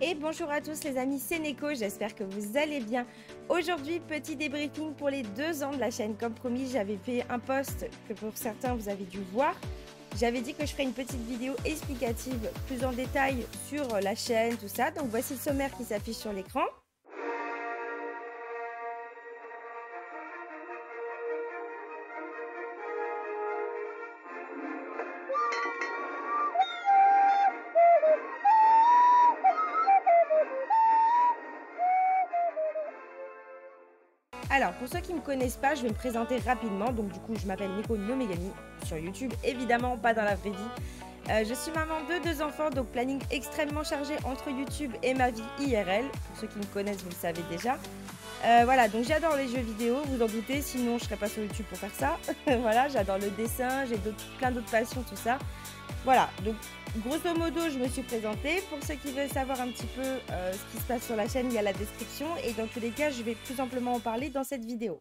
Et bonjour à tous les amis, c'est Neko, j'espère que vous allez bien. Aujourd'hui, petit débriefing pour les 2 ans de la chaîne. Comme promis, j'avais fait un post que pour certains vous avez dû voir. J'avais dit que je ferais une petite vidéo explicative plus en détail sur la chaîne, tout ça. Donc voici le sommaire qui s'affiche sur l'écran. Alors, pour ceux qui ne me connaissent pas, je vais me présenter rapidement. Donc, du coup, je m'appelle Neko no Megami sur YouTube, évidemment pas dans la vraie vie. Je suis maman de 2 enfants, donc planning extrêmement chargé entre YouTube et ma vie IRL. Pour ceux qui me connaissent, vous le savez déjà. Voilà, donc j'adore les jeux vidéo, vous en doutez, sinon je serais pas sur YouTube pour faire ça. Voilà, j'adore le dessin, j'ai plein d'autres passions, tout ça. Voilà, donc grosso modo, je me suis présentée. Pour ceux qui veulent savoir un petit peu ce qui se passe sur la chaîne, il y a la description. Et dans tous les cas, je vais plus amplement en parler dans cette vidéo.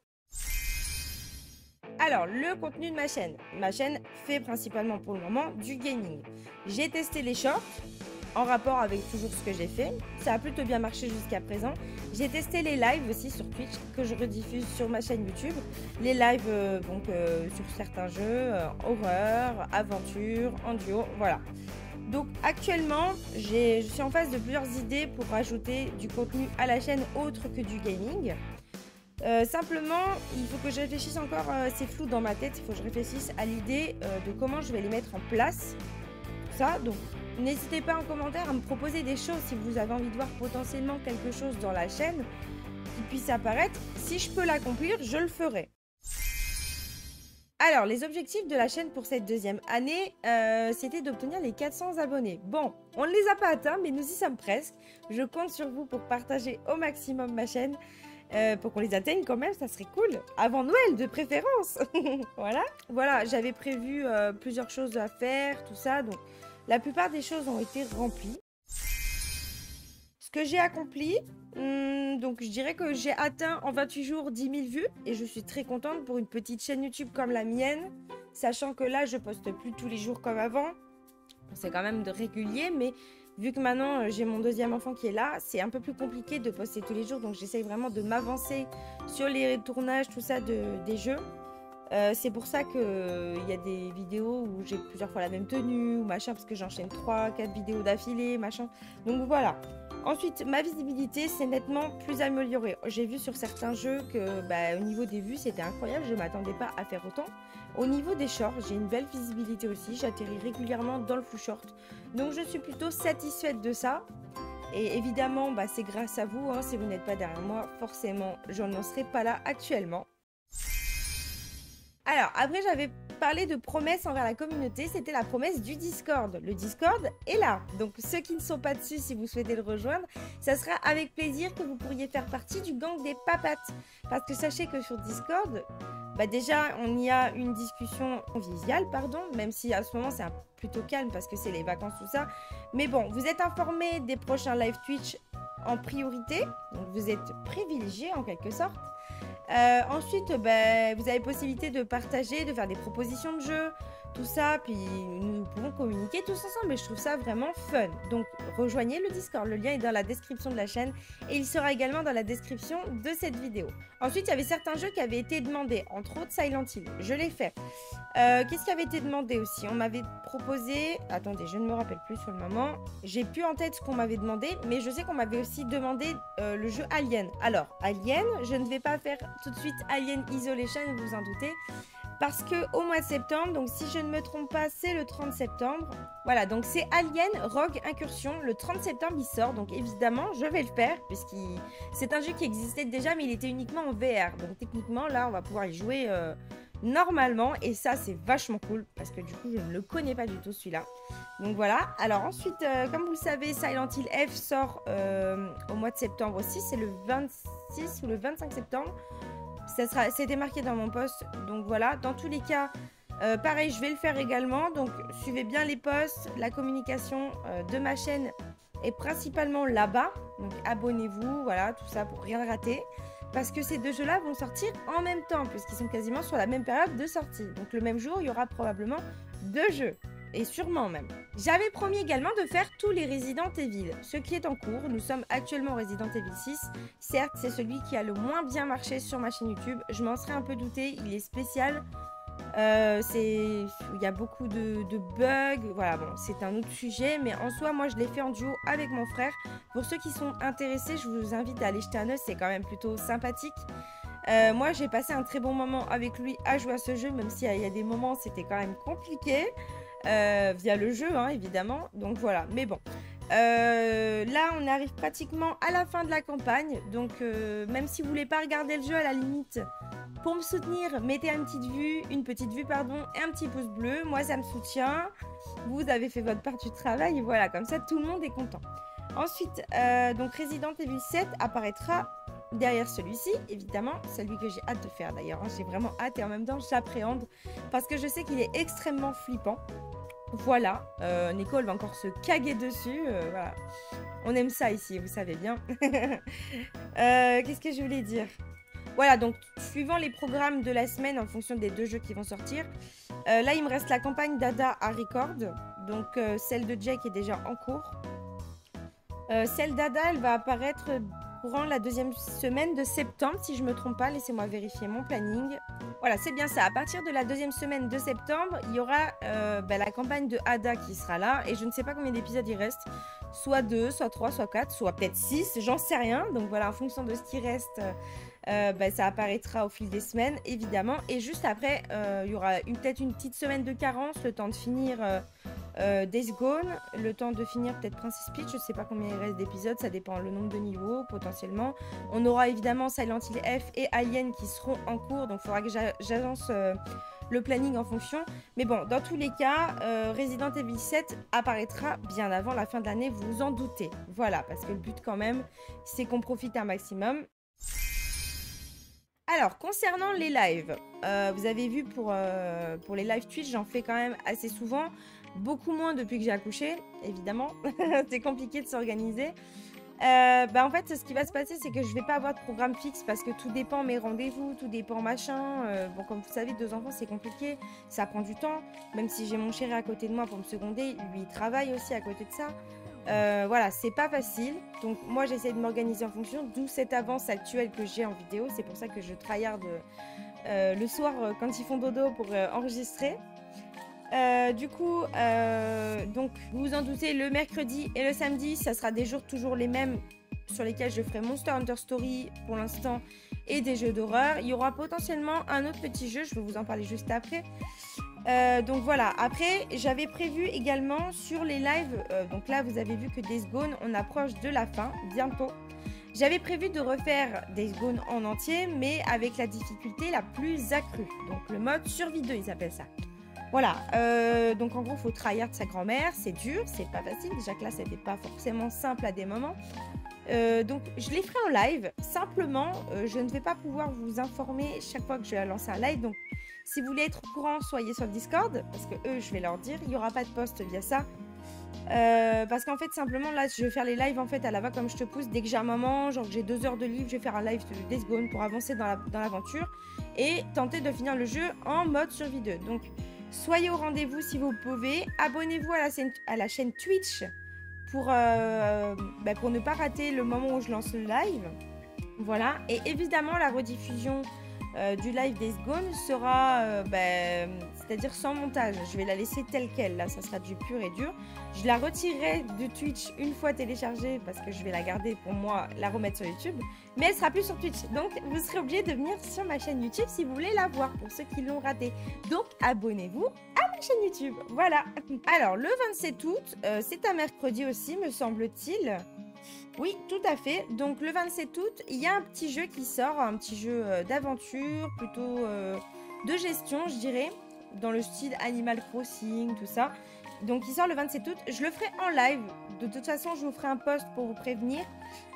Alors, le contenu de ma chaîne. Ma chaîne fait principalement pour le moment du gaming. J'ai testé les shorts en rapport avec toujours ce que j'ai fait. Ça a plutôt bien marché jusqu'à présent. J'ai testé les lives aussi sur Twitch que je rediffuse sur ma chaîne YouTube. Les lives sur certains jeux, horreur, aventure, en duo, voilà. Donc actuellement, je suis en face de plusieurs idées pour rajouter du contenu à la chaîne autre que du gaming. Simplement, il faut que je réfléchisse encore, c'est flou dans ma tête, il faut que je réfléchisse à l'idée de comment je vais les mettre en place. Ça, donc n'hésitez pas en commentaire à me proposer des choses si vous avez envie de voir potentiellement quelque chose dans la chaîne qui puisse apparaître. Si je peux l'accomplir, je le ferai. Alors, les objectifs de la chaîne pour cette 2e année, c'était d'obtenir les 400 abonnés. Bon, on ne les a pas atteints, mais nous y sommes presque. Je compte sur vous pour partager au maximum ma chaîne. Pour qu'on les atteigne quand même, ça serait cool. Avant Noël, de préférence. Voilà, j'avais prévu plusieurs choses à faire, tout ça. Donc, la plupart des choses ont été remplies. Ce que j'ai accompli, donc je dirais que j'ai atteint en 28 jours 10 000 vues. Et je suis très contente pour une petite chaîne YouTube comme la mienne. Sachant que là, je poste plus tous les jours comme avant. C'est quand même de régulier, mais vu que maintenant j'ai mon 2e enfant qui est là, c'est un peu plus compliqué de poster tous les jours. Donc j'essaye vraiment de m'avancer sur les tournages, tout ça des jeux. C'est pour ça qu'il y a des vidéos où j'ai plusieurs fois la même tenue ou machin, parce que j'enchaîne 3-4 vidéos d'affilée, machin. Donc voilà. Ensuite, ma visibilité s'est nettement plus améliorée. J'ai vu sur certains jeux que au niveau des vues, c'était incroyable. Je ne m'attendais pas à faire autant. Au niveau des shorts, j'ai une belle visibilité aussi. J'atterris régulièrement dans le full short. Donc je suis plutôt satisfaite de ça. Et évidemment, c'est grâce à vous. Si vous n'êtes pas derrière moi, forcément, je n'en serais pas là actuellement. Alors, après, j'avais parlé de promesses envers la communauté. C'était la promesse du Discord. Le Discord est là. Donc, ceux qui ne sont pas dessus, si vous souhaitez le rejoindre, ça sera avec plaisir que vous pourriez faire partie du gang des papates. Parce que sachez que sur Discord, déjà, on y a une discussion conviviale, même si à ce moment, c'est plutôt calme parce que c'est les vacances, tout ça. Mais bon, vous êtes informés des prochains live Twitch en priorité. Donc, vous êtes privilégiés en quelque sorte. Ensuite, vous avez possibilité de partager, de faire des propositions de jeux, tout ça, puis nous pouvons communiquer tous ensemble et je trouve ça vraiment fun. Donc rejoignez le Discord, le lien est dans la description de la chaîne et il sera également dans la description de cette vidéo. Ensuite, il y avait certains jeux qui avaient été demandés, entre autres Silent Hill, je l'ai fait. Qu'est-ce qui avait été demandé aussi? On m'avait proposé, attendez, je ne me rappelle plus sur le moment, j'ai plus en tête ce qu'on m'avait demandé, mais je sais qu'on m'avait aussi demandé le jeu Alien. Alors, Alien, je ne vais pas faire tout de suite Alien Isolation, vous vous en doutez. Parce qu'au mois de septembre, donc si je ne me trompe pas, c'est le 30 septembre. Voilà, donc c'est Alien Rogue Incursion. Le 30 septembre, il sort. Donc évidemment, je vais le faire. Puisque c'est un jeu qui existait déjà, mais il était uniquement en VR. Donc techniquement, là, on va pouvoir y jouer normalement. Et ça, c'est vachement cool. Parce que du coup, je ne le connais pas du tout, celui-là. Donc voilà. Alors ensuite, comme vous le savez, Silent Hill F sort au mois de septembre aussi. C'est le 26 ou le 25 septembre. C'était marqué dans mon post, donc voilà. Dans tous les cas, pareil, je vais le faire également. Donc suivez bien les posts, la communication de ma chaîne est principalement là-bas. Donc abonnez-vous, voilà, tout ça pour rien rater. Parce que ces 2 jeux-là vont sortir en même temps, puisqu'ils sont quasiment sur la même période de sortie. Donc le même jour, il y aura probablement 2 jeux. et sûrement même. J'avais promis également de faire tous les Resident Evil, ce qui est en cours. Nous sommes actuellement au Resident Evil 6. Certes, c'est celui qui a le moins bien marché sur ma chaîne YouTube. Je m'en serais un peu douté, il est spécial. Il y a beaucoup de bugs, voilà, bon, c'est un autre sujet, mais en soi, moi, je l'ai fait en duo avec mon frère. Pour ceux qui sont intéressés, je vous invite à aller jeter un œil, c'est quand même plutôt sympathique. Moi, j'ai passé un très bon moment avec lui à jouer à ce jeu, même s'il y a des moments, c'était quand même compliqué, via le jeu, hein, évidemment, donc voilà, mais bon. Là, on arrive pratiquement à la fin de la campagne, donc même si vous voulez pas regarder le jeu, à la limite, pour me soutenir, mettez une petite vue, pardon, et un petit pouce bleu. Moi, ça me soutient. Vous avez fait votre part du travail, et voilà, comme ça, tout le monde est content. Ensuite, donc Resident Evil 7 apparaîtra derrière celui-ci, évidemment, celui que j'ai hâte de faire d'ailleurs. Hein. J'ai vraiment hâte et en même temps, j'appréhende parce que je sais qu'il est extrêmement flippant. Voilà, Nicole va encore se caguer dessus, voilà. On aime ça ici, vous savez bien. Qu'est-ce que je voulais dire? Voilà, donc suivant les programmes de la semaine en fonction des 2 jeux qui vont sortir, là il me reste la campagne d'Ada à record, donc celle de Jake est déjà en cours. Celle d'Ada, elle va apparaître courant la 2e semaine de septembre, si je ne me trompe pas, laissez-moi vérifier mon planning. Voilà, c'est bien ça, à partir de la 2e semaine de septembre, il y aura la campagne de Ada qui sera là, et je ne sais pas combien d'épisodes il reste, soit 2, soit 3, soit 4, soit peut-être 6, j'en sais rien, donc voilà, en fonction de ce qui reste... ça apparaîtra au fil des semaines évidemment, et juste après il y aura peut-être une petite semaine de carence, le temps de finir Days Gone, le temps de finir peut-être Princess Peach, je sais pas combien il reste d'épisodes, ça dépend le nombre de niveaux potentiellement. On aura évidemment Silent Hill F et Alien qui seront en cours, donc il faudra que j'agence le planning en fonction, mais bon, dans tous les cas, Resident Evil 7 apparaîtra bien avant la fin de l'année, vous vous en doutez, voilà, parce que le but quand même c'est qu'on profite un maximum. Alors, concernant les lives, vous avez vu pour les lives Twitch, j'en fais quand même assez souvent. Beaucoup moins depuis que j'ai accouché, évidemment. C'est compliqué de s'organiser. En fait, ce qui va se passer, c'est que je vais pas avoir de programme fixe parce que tout dépend mes rendez-vous, tout dépend machin. Bon, comme vous savez, 2 enfants, c'est compliqué. Ça prend du temps. Même si j'ai mon chéri à côté de moi pour me seconder, lui, il travaille aussi à côté de ça. Voilà, c'est pas facile. Donc moi j'essaie de m'organiser en fonction, d'où cette avance actuelle que j'ai en vidéo. C'est pour ça que je tryhard le soir quand ils font dodo pour enregistrer. Du coup, donc vous vous en doutez, le mercredi et le samedi, ça sera des jours toujours les mêmes sur lesquels je ferai Monster Hunter Story pour l'instant et des jeux d'horreur. Il y aura potentiellement un autre petit jeu, je vais vous en parler juste après. Donc voilà, après j'avais prévu également sur les lives, donc là vous avez vu que Days Gone, on approche de la fin, bientôt. J'avais prévu de refaire Days Gone en entier, mais avec la difficulté la plus accrue, donc le mode survie 2 ils appellent ça. Voilà, donc en gros faut tryhard sa grand-mère, c'est dur, c'est pas facile, déjà que là c'était pas forcément simple à des moments. Donc je les ferai en live, simplement je ne vais pas pouvoir vous informer chaque fois que je vais lancer un live, donc si vous voulez être au courant, soyez sur le Discord, parce que eux, je vais leur dire, il n'y aura pas de post via ça. Parce qu'en fait, simplement, là, je vais faire les lives en fait à la va comme je te pousse. Dès que j'ai un moment, genre que j'ai 2 heures de livre, je vais faire un live de Days Gone pour avancer dans l'aventure et tenter de finir le jeu en mode survie 2. Donc, soyez au rendez-vous si vous pouvez. Abonnez-vous à la chaîne Twitch pour ne pas rater le moment où je lance le live. Voilà. Et évidemment, la rediffusion du live Days Gone sera c'est-à-dire sans montage. Je vais la laisser telle qu'elle, là ça sera du pur et dur. Je la retirerai de Twitch une fois téléchargée parce que je vais la garder pour moi, la remettre sur YouTube, mais elle sera plus sur Twitch, donc vous serez obligé de venir sur ma chaîne YouTube si vous voulez la voir, pour ceux qui l'ont raté. Donc abonnez-vous à ma chaîne YouTube, voilà. Alors le 27 août, c'est un mercredi aussi me semble-t-il. Oui, tout à fait. Donc le 27 août, il y a un petit jeu qui sort, un petit jeu d'aventure, plutôt de gestion, je dirais, dans le style Animal Crossing, tout ça. Donc il sort le 27 août. Je le ferai en live. De toute façon, je vous ferai un post pour vous prévenir.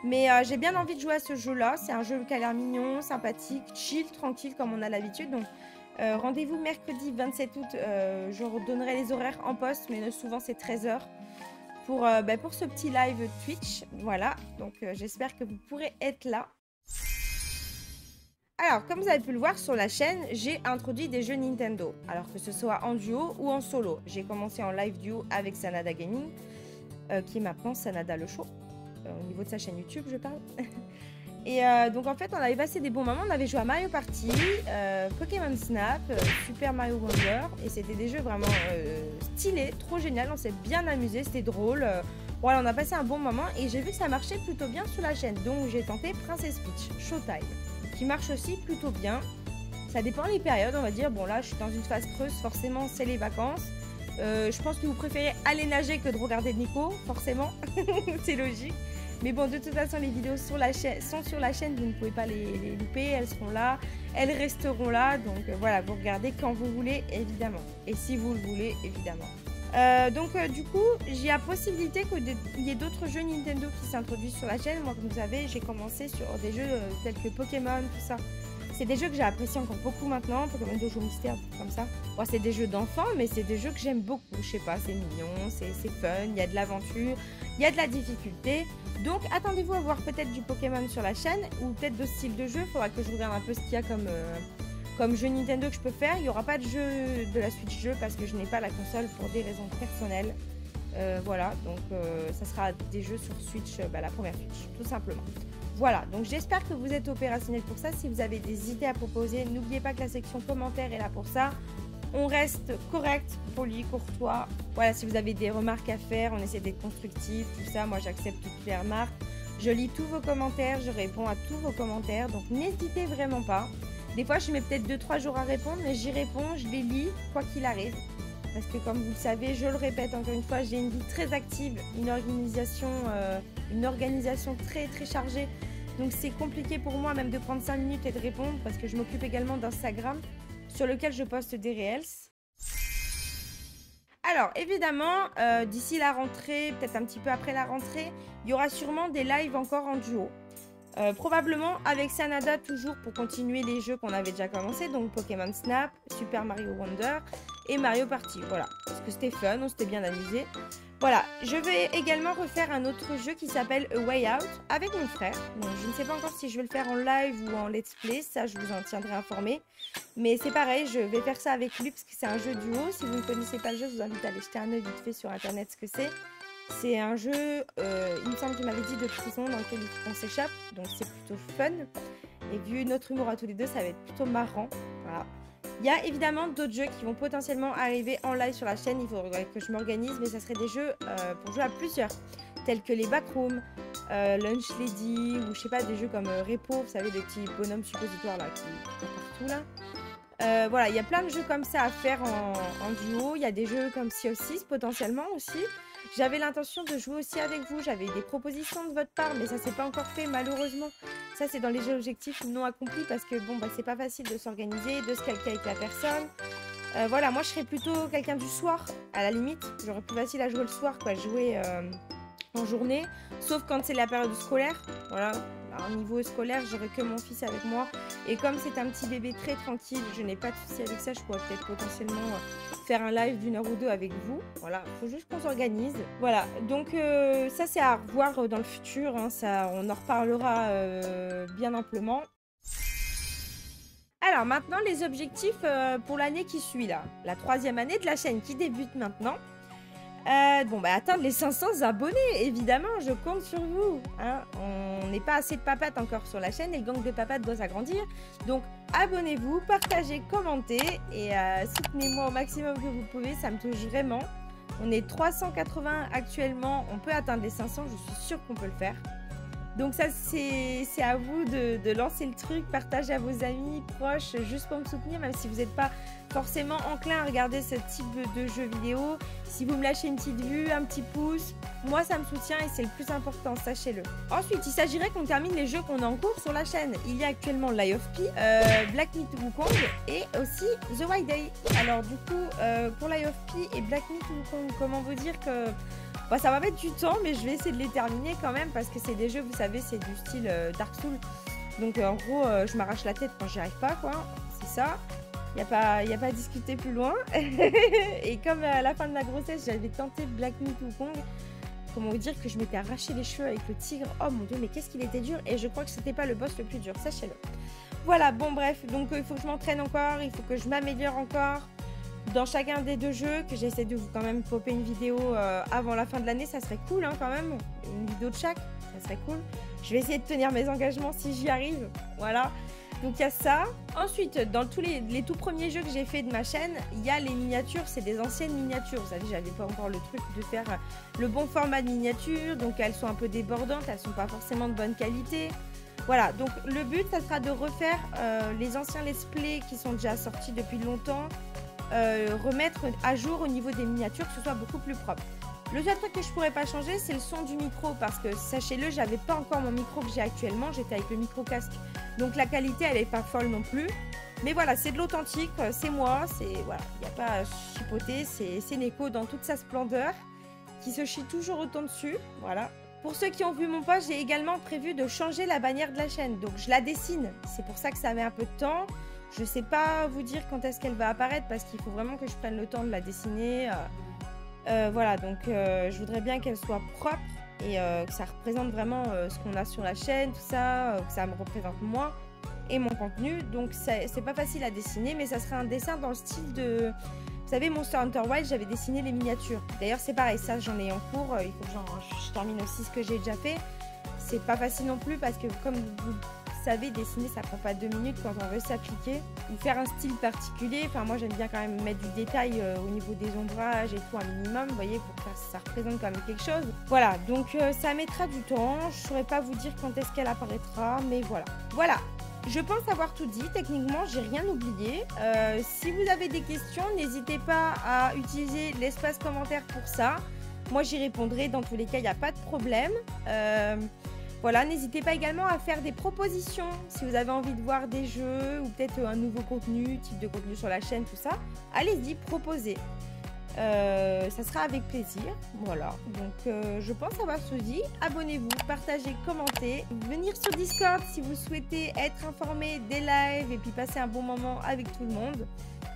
Mais j'ai bien envie de jouer à ce jeu-là. C'est un jeu qui a l'air mignon, sympathique, chill, tranquille, comme on a l'habitude. Donc rendez-vous mercredi 27 août. Je redonnerai les horaires en post, mais souvent c'est 13 h. Pour ce petit live Twitch, voilà, donc j'espère que vous pourrez être là. Alors, comme vous avez pu le voir sur la chaîne, j'ai introduit des jeux Nintendo. Alors que ce soit en duo ou en solo. J'ai commencé en live duo avec Sanada Gaming, qui est maintenant Sanada le Show. Au niveau de sa chaîne YouTube, je parle. Et donc en fait, on avait passé des bons moments. On avait joué à Mario Party, Pokémon Snap, Super Mario Wonder. Et c'était des jeux vraiment stylés, trop génial. On s'est bien amusé, c'était drôle. Voilà, on a passé un bon moment. Et j'ai vu que ça marchait plutôt bien sur la chaîne. Donc j'ai tenté Princess Peach Showtime, qui marche aussi plutôt bien. Ça dépend des périodes, on va dire. Bon là, je suis dans une phase creuse, forcément, c'est les vacances. Je pense que vous préférez aller nager que de regarder Nico, forcément. C'est logique. Mais bon, de toute façon, les vidéos sur la sont sur la chaîne, vous ne pouvez pas les louper, elles seront là, elles resteront là. Donc voilà, vous regardez quand vous voulez, évidemment. Et si vous le voulez, évidemment. Du coup, j'ai la possibilité qu'il y ait d'autres jeux Nintendo qui s'introduisent sur la chaîne. Moi, comme vous savez, j'ai commencé sur des jeux tels que Pokémon, tout ça. C'est des jeux que j'ai appréciés encore beaucoup maintenant, Pokémon Dojo Mystère, comme ça. Bon, c'est des jeux d'enfants, mais c'est des jeux que j'aime beaucoup. Je sais pas, c'est mignon, c'est fun, il y a de l'aventure, il y a de la difficulté. Donc, attendez-vous à voir peut-être du Pokémon sur la chaîne, ou peut-être d'autres styles de jeux. Il faudra que je regarde un peu ce qu'il y a comme jeu Nintendo que je peux faire. Il n'y aura pas de jeu de la Switch jeu parce que je n'ai pas la console pour des raisons personnelles. Voilà, donc ça sera des jeux sur Switch, la première Switch, tout simplement. Voilà, donc j'espère que vous êtes opérationnel pour ça. Si vous avez des idées à proposer, n'oubliez pas que la section commentaires est là pour ça. On reste correct, poli, courtois. Voilà, si vous avez des remarques à faire, on essaie d'être constructif, tout ça. Moi, j'accepte toutes les remarques. Je lis tous vos commentaires, je réponds à tous vos commentaires. Donc, n'hésitez vraiment pas. Des fois, je mets peut-être 2-3 jours à répondre, mais j'y réponds, je les lis, quoi qu'il arrive. Parce que comme vous le savez, je le répète encore une fois, j'ai une vie très active, une organisation très très chargée. Donc c'est compliqué pour moi même de prendre 5 minutes et de répondre parce que je m'occupe également d'Instagram sur lequel je poste des Reels. Alors évidemment, d'ici la rentrée, peut-être un petit peu après la rentrée, il y aura sûrement des lives encore en duo. Probablement avec Sanada toujours pour continuer les jeux qu'on avait déjà commencé, donc Pokémon Snap, Super Mario Wonder et Mario Party, voilà, parce que c'était fun, on s'était bien amusé. Voilà, je vais également refaire un autre jeu qui s'appelle A Way Out avec mon frère. Donc, je ne sais pas encore si je vais le faire en live ou en let's play, ça je vous en tiendrai informé. Mais c'est pareil, je vais faire ça avec lui parce que c'est un jeu duo. Si vous ne connaissez pas le jeu, je vous invite à aller jeter un œil vite fait sur internet ce que c'est. C'est un jeu, il me semble qu'il m'avait dit, de prison dans lequel on s'échappe, donc c'est plutôt fun. Et vu notre humour à tous les deux, ça va être plutôt marrant. Voilà. Il y a évidemment d'autres jeux qui vont potentiellement arriver en live sur la chaîne, il faudrait que je m'organise, mais ça serait des jeux pour jouer à plusieurs, tels que les Backrooms, Lunch Lady, ou je sais pas, des jeux comme Repo, vous savez, des petits bonhommes suppositoires là, qui sont partout là. Voilà, il y a plein de jeux comme ça à faire en duo, il y a des jeux comme Sea of Thieves potentiellement aussi. J'avais l'intention de jouer aussi avec vous, j'avais des propositions de votre part, mais ça s'est pas encore fait malheureusement. Ça c'est dans les objectifs non accomplis parce que bon, c'est pas facile de s'organiser, de se calquer avec la personne. Voilà, moi je serais plutôt quelqu'un du soir, à la limite. J'aurais plus facile à jouer le soir, quoi, jouer en journée, sauf quand c'est la période scolaire. Voilà, alors, niveau scolaire, j'aurais que mon fils avec moi. Et comme c'est un petit bébé très tranquille, je n'ai pas de souci avec ça, je pourrais peut-être potentiellement faire un live d'1 heure ou 2 avec vous. Voilà, il faut juste qu'on s'organise. Voilà, donc ça c'est à revoir dans le futur, hein, ça, on en reparlera bien amplement. Alors maintenant, les objectifs pour l'année qui suit là. La 3e année de la chaîne qui débute maintenant. Atteindre les 500 abonnés, évidemment, je compte sur vous. Hein. On n'est pas assez de papates encore sur la chaîne et le gang de papates doit s'agrandir. Donc, abonnez-vous, partagez, commentez et soutenez-moi au maximum que vous pouvez, ça me touche vraiment. On est 380 actuellement, on peut atteindre les 500, je suis sûre qu'on peut le faire. Donc ça, c'est à vous de lancer le truc, partagez à vos amis, proches, juste pour me soutenir, même si vous n'êtes pas forcément enclin à regarder ce type de jeux vidéo. Si vous me lâchez une petite vue, un petit pouce, moi ça me soutient et c'est le plus important, sachez-le. Ensuite, il s'agirait qu'on termine les jeux qu'on a en cours sur la chaîne. Il y a actuellement Lies of P, Black Myth Wukong et aussi The White Day. Alors du coup, pour Lies of P et Black Myth Wukong, comment vous dire que... Bah, ça va mettre du temps, mais je vais essayer de les terminer quand même parce que c'est des jeux, vous savez, c'est du style Dark Souls. Donc en gros, je m'arrache la tête quand j'y arrive pas, quoi. C'est ça. Il n'y a pas à discuter plus loin. Et comme à la fin de ma grossesse, j'avais tenté Black Myth Wukong, comment vous dire que je m'étais arraché les cheveux avec le tigre. Oh mon dieu, mais qu'est-ce qu'il était dur. Et je crois que c'était pas le boss le plus dur, sachez-le. Voilà, bon bref, donc il faut que je m'entraîne encore, il faut que je m'améliore encore dans chacun des 2 jeux, que j'essaie de vous quand même popper une vidéo avant la fin de l'année, ça serait cool hein, quand même, une vidéo de chaque, ça serait cool. Je vais essayer de tenir mes engagements si j'y arrive, voilà. Donc il y a ça. Ensuite, dans tous les tout premiers jeux que j'ai fait de ma chaîne, il y a les miniatures, c'est des anciennes miniatures. Vous savez, j'avais pas encore le truc de faire le bon format de miniature, donc elles sont un peu débordantes, elles sont pas forcément de bonne qualité. Voilà, donc le but, ça sera de refaire les anciens let's play qui sont déjà sortis depuis longtemps, remettre à jour au niveau des miniatures, que ce soit beaucoup plus propre. Le seul truc que je pourrais pas changer, c'est le son du micro, parce que sachez-le, j'avais pas encore mon micro que j'ai actuellement, j'étais avec le micro casque, donc la qualité elle est pas folle non plus. Mais voilà, c'est de l'authentique, c'est moi, c'est voilà, il n'y a pas à chipoter, c'est Neko dans toute sa splendeur, qui se chie toujours autant dessus, voilà. Pour ceux qui ont vu mon post, j'ai également prévu de changer la bannière de la chaîne. Donc je la dessine. C'est pour ça que ça met un peu de temps. Je ne sais pas vous dire quand est-ce qu'elle va apparaître parce qu'il faut vraiment que je prenne le temps de la dessiner. Voilà, donc je voudrais bien qu'elle soit propre et que ça représente vraiment ce qu'on a sur la chaîne, tout ça, que ça me représente moi et mon contenu. Donc c'est pas facile à dessiner, mais ça sera un dessin dans le style de... Vous savez, Monster Hunter Wilds, j'avais dessiné les miniatures. D'ailleurs, c'est pareil, ça, j'en ai en cours. Il faut que je termine aussi ce que j'ai déjà fait. C'est pas facile non plus parce que, comme vous savez, dessiner, ça prend pas 2 minutes quand on veut s'appliquer. Ou faire un style particulier. Enfin, moi, j'aime bien quand même mettre du détail au niveau des ombrages et tout, un minimum, vous voyez, pour que ça représente quand même quelque chose. Voilà, donc ça mettra du temps. Je saurais pas vous dire quand est-ce qu'elle apparaîtra, mais voilà. Voilà. Je pense avoir tout dit, techniquement j'ai rien oublié. Si vous avez des questions, n'hésitez pas à utiliser l'espace commentaire pour ça. Moi j'y répondrai, dans tous les cas il n'y a pas de problème. Voilà, n'hésitez pas également à faire des propositions si vous avez envie de voir des jeux ou peut-être un nouveau contenu, type de contenu sur la chaîne, tout ça. Allez-y, proposez. Ça sera avec plaisir, voilà, donc je pense avoir tout dit. Abonnez-vous, partagez, commentez, venir sur Discord si vous souhaitez être informé des lives et puis passer un bon moment avec tout le monde.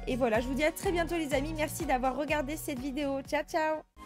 Et voilà, je vous dis à très bientôt les amis, merci d'avoir regardé cette vidéo, ciao ciao.